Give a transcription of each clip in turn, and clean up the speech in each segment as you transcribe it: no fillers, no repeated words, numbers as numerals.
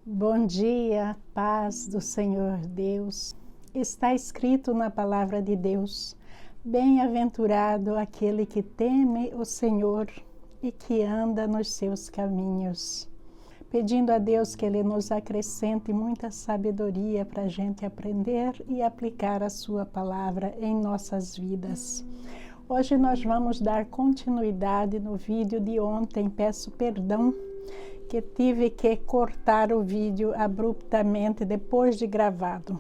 Bom dia, paz do Senhor Deus. Está escrito na palavra de Deus: bem-aventurado aquele que teme o Senhor e que anda nos seus caminhos. Pedindo a Deus que Ele nos acrescente muita sabedoria para a gente aprender e aplicar a sua palavra em nossas vidas. Hoje nós vamos dar continuidade no vídeo de ontem. Peço perdão que tive que cortar o vídeo abruptamente depois de gravado.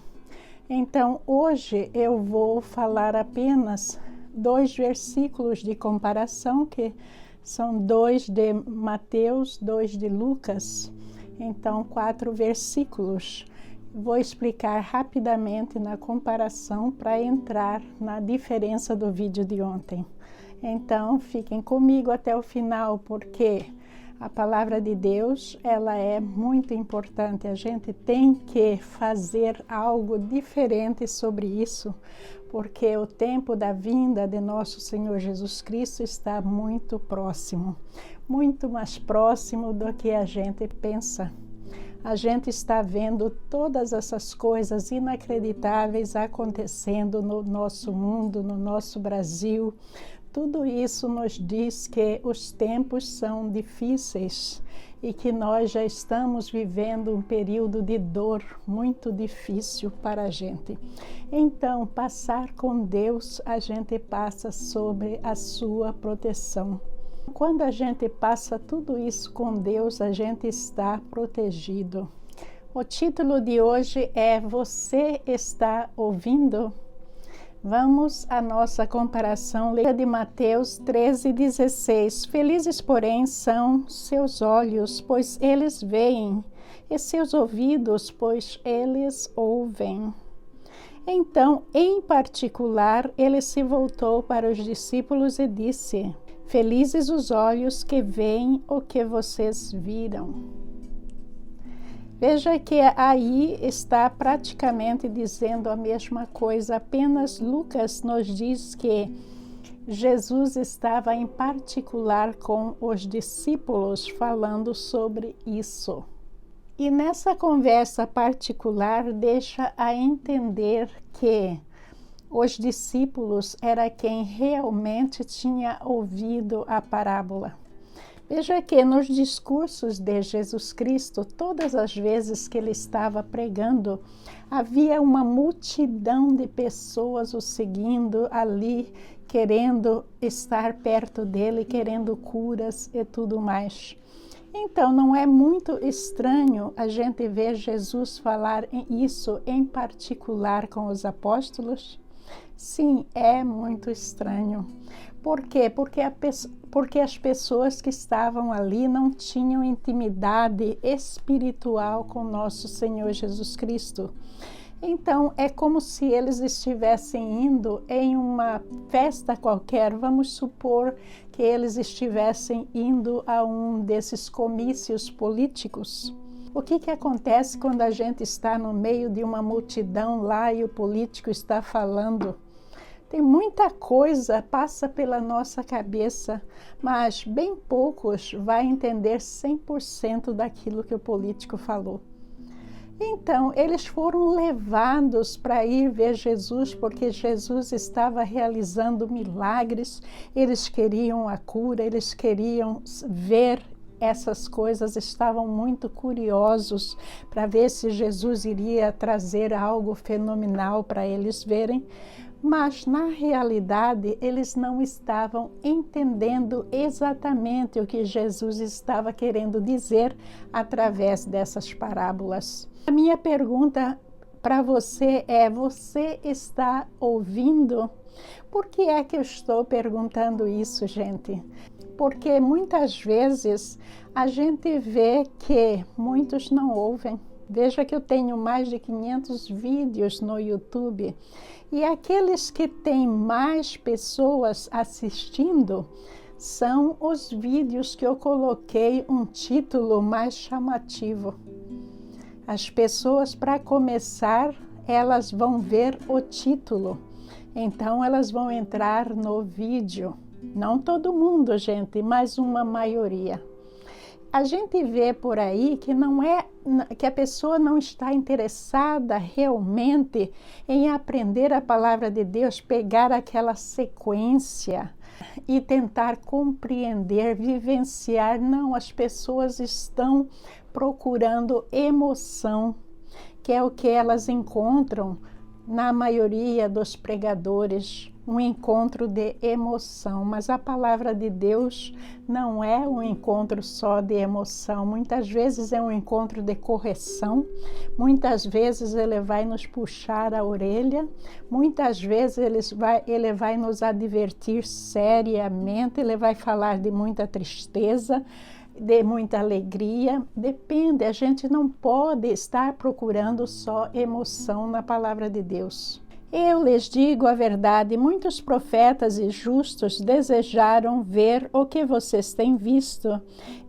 Então, hoje eu vou falar apenas 2 versículos de comparação, que são 2 de Mateus, 2 de Lucas. Então, 4 versículos. Vou explicar rapidamente na comparação para entrar na diferença do vídeo de ontem. Então, fiquem comigo até o final, porque a palavra de Deus, ela é muito importante. A gente tem que fazer algo diferente sobre isso, porque o tempo da vinda de nosso Senhor Jesus Cristo está muito próximo, muito mais próximo do que a gente pensa. A gente está vendo todas essas coisas inacreditáveis acontecendo no nosso mundo, no nosso Brasil. Tudo isso nos diz que os tempos são difíceis e que nós já estamos vivendo um período de dor muito difícil para a gente. Então, passar com Deus, a gente passa sobre a sua proteção. Quando a gente passa tudo isso com Deus, a gente está protegido. O título de hoje é: Você está ouvindo? Vamos à nossa comparação. Leia de Mateus 13:16. Felizes, porém, são seus olhos, pois eles veem, e seus ouvidos, pois eles ouvem. Então, em particular, ele se voltou para os discípulos e disse: Felizes os olhos que veem o que vocês viram. Veja que aí está praticamente dizendo a mesma coisa, apenas Lucas nos diz que Jesus estava em particular com os discípulos falando sobre isso. E nessa conversa particular deixa a entender que os discípulos era quem realmente tinha ouvido a parábola. Veja que nos discursos de Jesus Cristo, todas as vezes que ele estava pregando, havia uma multidão de pessoas o seguindo ali, querendo estar perto dele, querendo curas e tudo mais. Então, não é muito estranho a gente ver Jesus falar isso em particular com os apóstolos? Sim, é muito estranho. Por quê? Porque as pessoas que estavam ali não tinham intimidade espiritual com nosso Senhor Jesus Cristo. Então, é como se eles estivessem indo em uma festa qualquer. Vamos supor que eles estivessem indo a um desses comícios políticos. O que acontece quando a gente está no meio de uma multidão lá e o político está falando? Tem muita coisa passa pela nossa cabeça, mas bem poucos vai entender 100% daquilo que o político falou. Então, eles foram levados para ir ver Jesus, porque Jesus estava realizando milagres, eles queriam a cura, eles queriam ver essas coisas, estavam muito curiosos para ver se Jesus iria trazer algo fenomenal para eles verem. Mas, na realidade, eles não estavam entendendo exatamente o que Jesus estava querendo dizer através dessas parábolas. A minha pergunta para você é: você está ouvindo? Por que é que eu estou perguntando isso, gente? Porque muitas vezes a gente vê que muitos não ouvem. Veja que eu tenho mais de 500 vídeos no YouTube e aqueles que têm mais pessoas assistindo são os vídeos que eu coloquei um título mais chamativo. As pessoas, para começar, elas vão ver o título, então elas vão entrar no vídeo. Não todo mundo, gente, mas uma maioria. a gente vê por aí que a pessoa não está interessada realmente em aprender a palavra de Deus, pegar aquela sequência e tentar compreender, vivenciar. Não, as pessoas estão procurando emoção, que é o que elas encontram na maioria dos pregadores, um encontro de emoção. Mas a palavra de Deus não é um encontro só de emoção. Muitas vezes é um encontro de correção, muitas vezes ele vai nos puxar a orelha, muitas vezes ele vai nos advertir seriamente, ele vai falar de muita tristeza, de muita alegria. Depende, a gente não pode estar procurando só emoção na palavra de Deus. Eu lhes digo a verdade, muitos profetas e justos desejaram ver o que vocês têm visto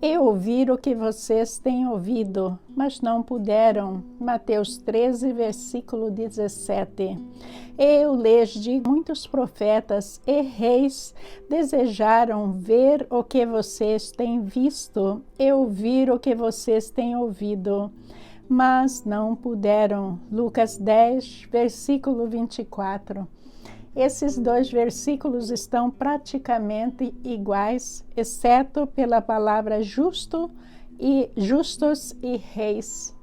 e ouvir o que vocês têm ouvido, mas não puderam. Mateus 13, versículo 17. Eu lhes digo, muitos profetas e reis desejaram ver o que vocês têm visto e ouvir o que vocês têm ouvido, mas não puderam. Lucas 10, versículo 24. Esses dois versículos estão praticamente iguais, exceto pela palavra justos e reis.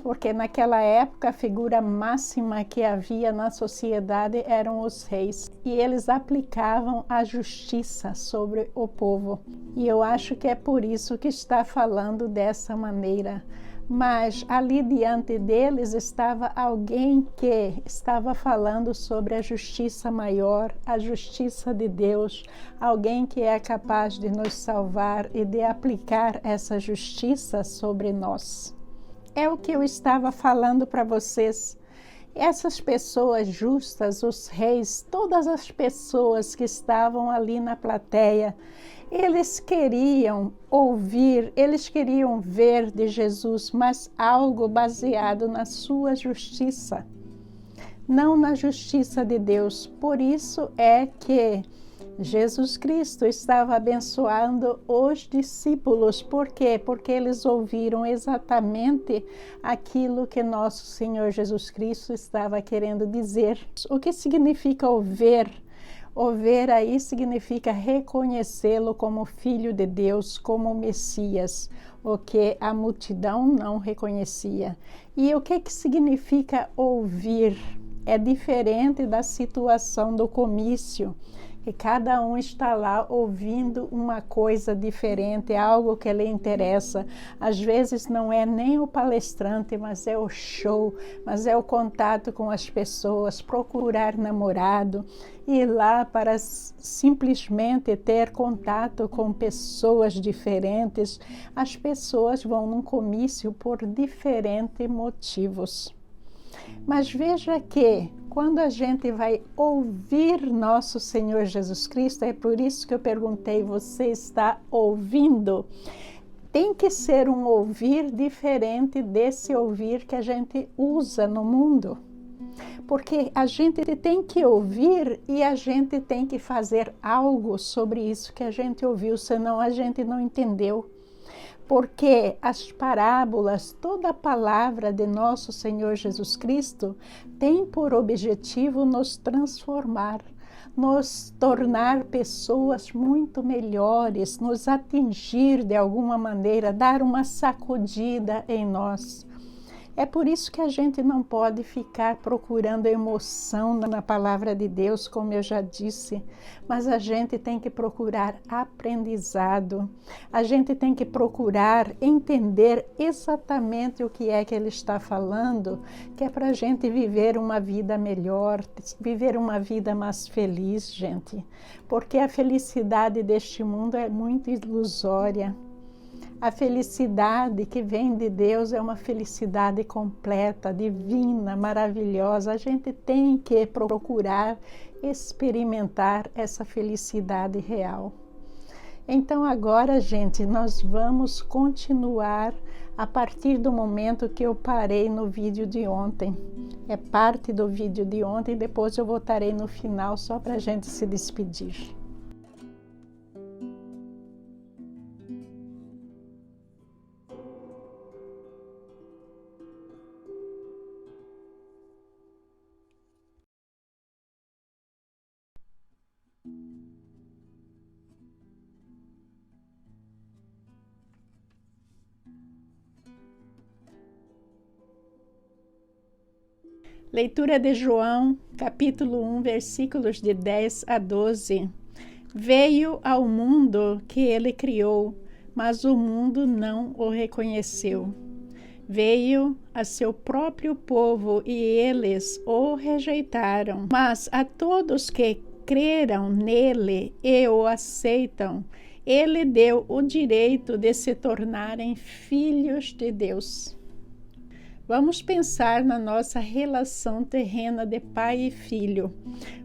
Porque naquela época a figura máxima que havia na sociedade eram os reis, e eles aplicavam a justiça sobre o povo. E eu acho que é por isso que está falando dessa maneira. Mas ali diante deles estava alguém que estava falando sobre a justiça maior, a justiça de Deus, alguém que é capaz de nos salvar e de aplicar essa justiça sobre nós. É o que eu estava falando para vocês. Essas pessoas justas, os reis, todas as pessoas que estavam ali na plateia, eles queriam ouvir, eles queriam ver de Jesus, mas algo baseado na sua justiça, não na justiça de Deus. Por isso é que Jesus Cristo estava abençoando os discípulos. Por quê? Porque eles ouviram exatamente aquilo que nosso Senhor Jesus Cristo estava querendo dizer. O que significa ouvir? Ouvir aí significa reconhecê-lo como Filho de Deus, como Messias, o que a multidão não reconhecia. E o que significa ouvir? É diferente da situação do comício, que cada um está lá ouvindo uma coisa diferente, algo que lhe interessa. Às vezes não é nem o palestrante, mas é o show, mas é o contato com as pessoas, procurar namorado, ir lá para simplesmente ter contato com pessoas diferentes. As pessoas vão num comício por diferentes motivos. Mas veja que quando a gente vai ouvir nosso Senhor Jesus Cristo, é por isso que eu perguntei, você está ouvindo? Tem que ser um ouvir diferente desse ouvir que a gente usa no mundo. Porque a gente tem que ouvir e a gente tem que fazer algo sobre isso que a gente ouviu, senão a gente não entendeu. Porque as parábolas, toda a palavra de nosso Senhor Jesus Cristo tem por objetivo nos transformar, nos tornar pessoas muito melhores, nos atingir de alguma maneira, dar uma sacudida em nós. É por isso que a gente não pode ficar procurando emoção na palavra de Deus, como eu já disse, mas a gente tem que procurar aprendizado, a gente tem que procurar entender exatamente o que é que ele está falando, que é para a gente viver uma vida melhor, viver uma vida mais feliz, gente, porque a felicidade deste mundo é muito ilusória. A felicidade que vem de Deus é uma felicidade completa, divina, maravilhosa. A gente tem que procurar experimentar essa felicidade real. Então agora, gente, nós vamos continuar a partir do momento que eu parei no vídeo de ontem. É parte do vídeo de ontem, depois eu voltarei no final só para a gente se despedir. Leitura de João, capítulo 1, versículos de 10 a 12. Veio ao mundo que ele criou, mas o mundo não o reconheceu. Veio a seu próprio povo e eles o rejeitaram. Mas a todos que creram nele e o aceitam, ele deu o direito de se tornarem filhos de Deus. Vamos pensar na nossa relação terrena de pai e filho.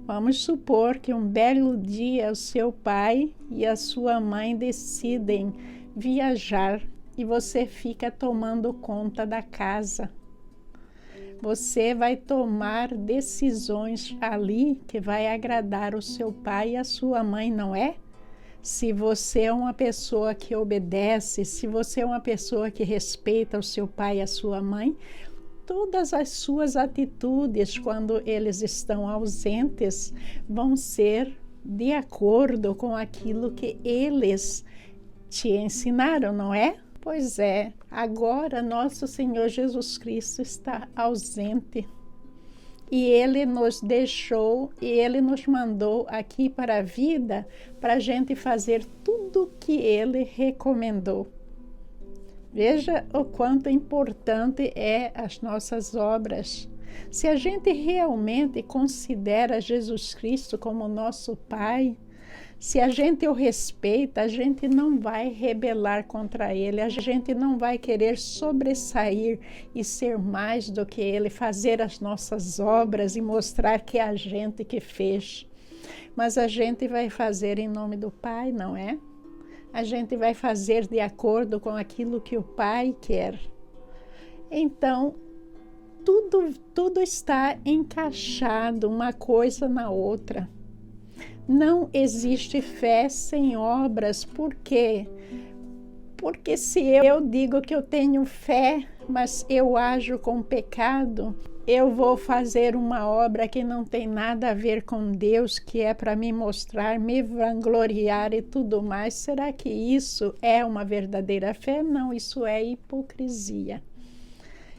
Vamos supor que um belo dia o seu pai e a sua mãe decidem viajar e você fica tomando conta da casa. Você vai tomar decisões ali que vai agradar o seu pai e a sua mãe, não é? Se você é uma pessoa que obedece, se você é uma pessoa que respeita o seu pai e a sua mãe, todas as suas atitudes quando eles estão ausentes vão ser de acordo com aquilo que eles te ensinaram, não é? Pois é, agora nosso Senhor Jesus Cristo está ausente e Ele nos deixou e Ele nos mandou aqui para a vida para a gente fazer tudo o que Ele recomendou. Veja o quanto importante é as nossas obras. Se a gente realmente considera Jesus Cristo como nosso Pai, se a gente o respeita, a gente não vai rebelar contra ele, a gente não vai querer sobressair e ser mais do que ele, fazer as nossas obras e mostrar que é a gente que fez. Mas a gente vai fazer em nome do Pai, não é? A gente vai fazer de acordo com aquilo que o Pai quer. Então, tudo está encaixado, uma coisa na outra. Não existe fé sem obras. Por quê? Porque se eu digo que eu tenho fé, mas eu ajo com pecado, eu vou fazer uma obra que não tem nada a ver com Deus, que é para me mostrar, me vangloriar e tudo mais. Será que isso é uma verdadeira fé? Não, isso é hipocrisia.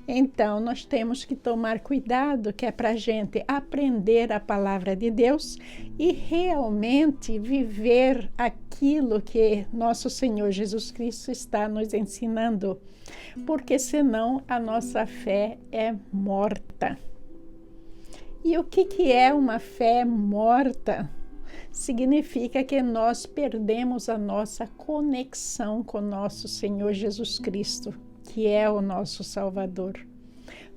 Então, nós temos que tomar cuidado, que é para a gente aprender a palavra de Deus e realmente viver aquilo que nosso Senhor Jesus Cristo está nos ensinando, porque senão a nossa fé é morta. E o que é uma fé morta? Significa que nós perdemos a nossa conexão com nosso Senhor Jesus Cristo, que é o nosso Salvador.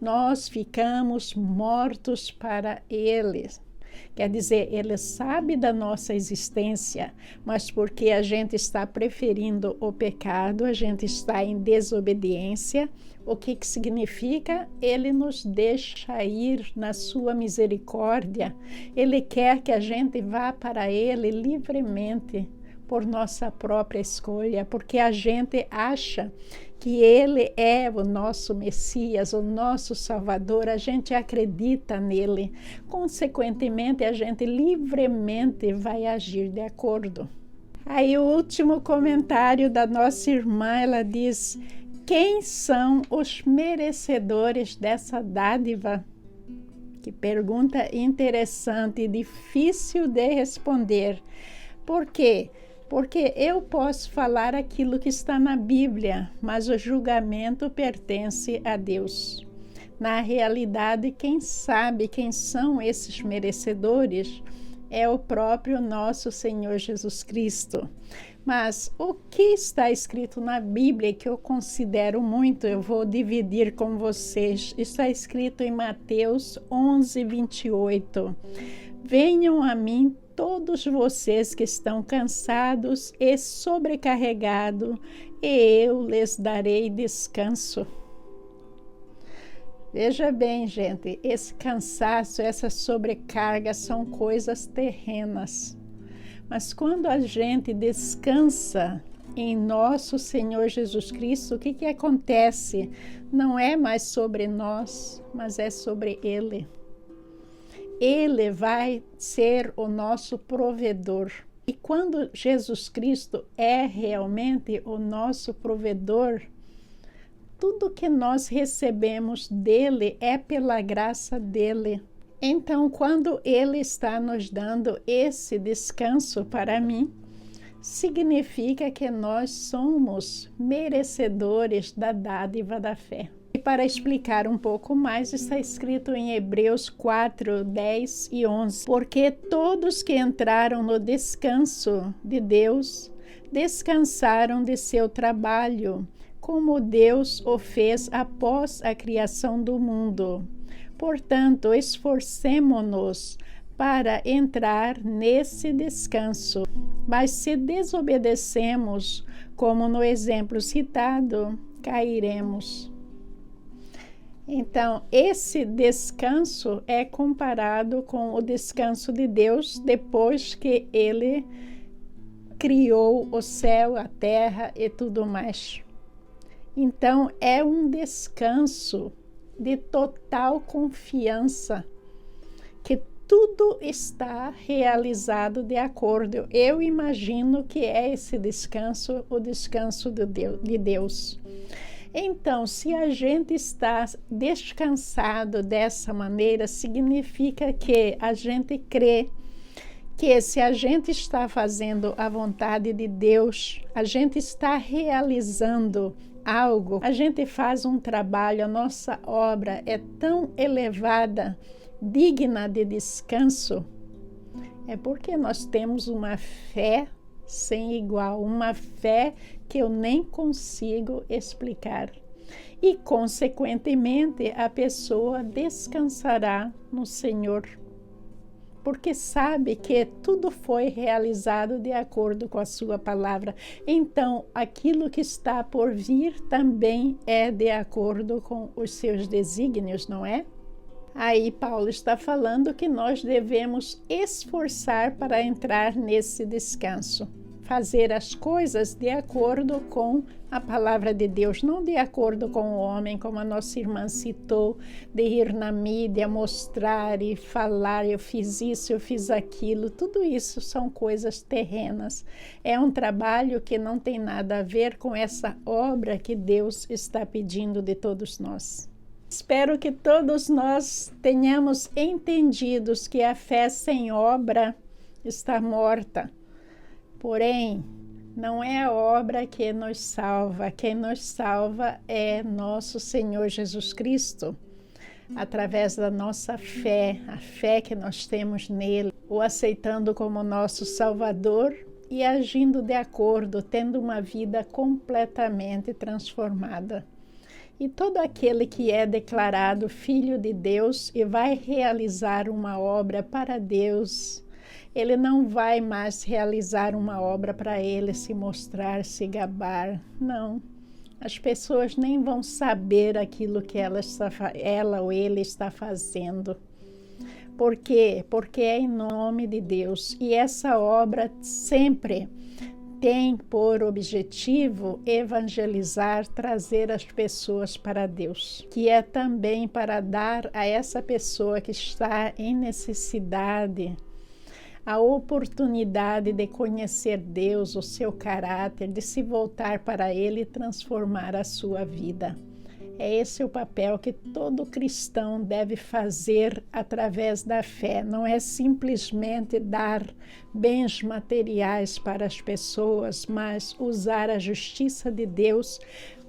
Nós ficamos mortos para Ele. Quer dizer, Ele sabe da nossa existência, mas porque a gente está preferindo o pecado, a gente está em desobediência, o que significa? Ele nos deixa ir na sua misericórdia. Ele quer que a gente vá para Ele livremente, por nossa própria escolha, porque a gente acha que Ele é o nosso Messias, o nosso Salvador, a gente acredita nele. Consequentemente, a gente livremente vai agir de acordo. Aí o último comentário da nossa irmã, ela diz: quem são os merecedores dessa dádiva? Que pergunta interessante e difícil de responder. Por quê? Porque eu posso falar aquilo que está na Bíblia, mas o julgamento pertence a Deus. Na realidade, quem sabe quem são esses merecedores é o próprio nosso Senhor Jesus Cristo. Mas o que está escrito na Bíblia, que eu considero muito, eu vou dividir com vocês. Está escrito em Mateus 11, 28. Venham a mim todos vocês que estão cansados e sobrecarregados, e eu lhes darei descanso. Veja bem, gente, esse cansaço, essa sobrecarga são coisas terrenas. Mas quando a gente descansa em nosso Senhor Jesus Cristo, o que acontece? Não é mais sobre nós, mas é sobre Ele. Ele vai ser o nosso provedor. E quando Jesus Cristo é realmente o nosso provedor, tudo que nós recebemos dele é pela graça dele. Então, quando ele está nos dando esse descanso para mim, significa que nós somos merecedores da dádiva da fé. E para explicar um pouco mais, está escrito em Hebreus 4, 10 e 11. Porque todos que entraram no descanso de Deus, descansaram de seu trabalho, como Deus o fez após a criação do mundo. Portanto, esforcemo-nos para entrar nesse descanso. Mas se desobedecemos, como no exemplo citado, cairemos. Então, esse descanso é comparado com o descanso de Deus depois que ele criou o céu, a terra e tudo mais. Então, é um descanso de total confiança, que tudo está realizado de acordo. Eu imagino que é esse descanso, o descanso de Deus. Então, se a gente está descansado dessa maneira, significa que a gente crê que se a gente está fazendo a vontade de Deus, a gente está realizando algo, a gente faz um trabalho, a nossa obra é tão elevada, digna de descanso, é porque nós temos uma fé sem igual, uma fé que eu nem consigo explicar. E, consequentemente, a pessoa descansará no Senhor, porque sabe que tudo foi realizado de acordo com a sua palavra. Então, aquilo que está por vir também é de acordo com os seus desígnios, não é? Aí Paulo está falando que nós devemos esforçar para entrar nesse descanso. Fazer as coisas de acordo com a palavra de Deus, não de acordo com o homem, como a nossa irmã citou, de ir na mídia, mostrar e falar, eu fiz isso, eu fiz aquilo, tudo isso são coisas terrenas. É um trabalho que não tem nada a ver com essa obra que Deus está pedindo de todos nós. Espero que todos nós tenhamos entendido que a fé sem obra está morta. Porém, não é a obra que nos salva. Quem nos salva é nosso Senhor Jesus Cristo, através da nossa fé, a fé que nós temos nele, o aceitando como nosso Salvador e agindo de acordo, tendo uma vida completamente transformada. E todo aquele que é declarado filho de Deus e vai realizar uma obra para Deus, ele não vai mais realizar uma obra para ele se mostrar, se gabar. Não. As pessoas nem vão saber aquilo que ela ou ele está fazendo. Por quê? Porque é em nome de Deus. E essa obra sempre tem por objetivo evangelizar, trazer as pessoas para Deus, que é também para dar a essa pessoa que está em necessidade a oportunidade de conhecer Deus, o seu caráter, de se voltar para Ele e transformar a sua vida. É esse o papel que todo cristão deve fazer através da fé. Não é simplesmente dar bens materiais para as pessoas, mas usar a justiça de Deus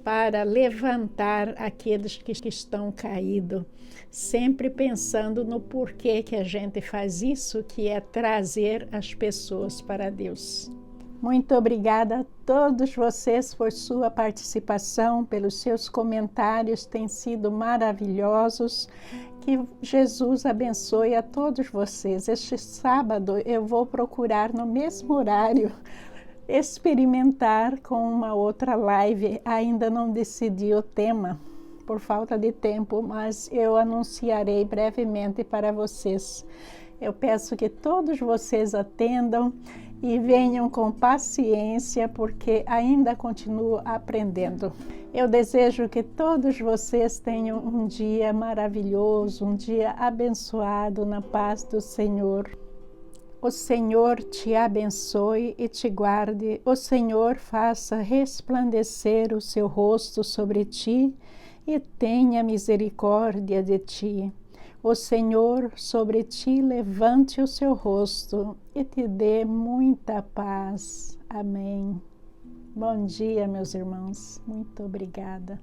para levantar aqueles que estão caídos. Sempre pensando no porquê que a gente faz isso, que é trazer as pessoas para Deus. Muito obrigada a todos vocês por sua participação, pelos seus comentários, têm sido maravilhosos. Que Jesus abençoe a todos vocês. Este sábado eu vou procurar no mesmo horário experimentar com uma outra live. Ainda não decidi o tema por falta de tempo, mas eu anunciarei brevemente para vocês. Eu peço que todos vocês atendam e venham com paciência, porque ainda continuo aprendendo. Eu desejo que todos vocês tenham um dia maravilhoso, um dia abençoado na paz do Senhor. O Senhor te abençoe e te guarde. O Senhor faça resplandecer o seu rosto sobre ti e tenha misericórdia de ti. O Senhor sobre ti levante o seu rosto e te dê muita paz. Amém. Bom dia, meus irmãos. Muito obrigada.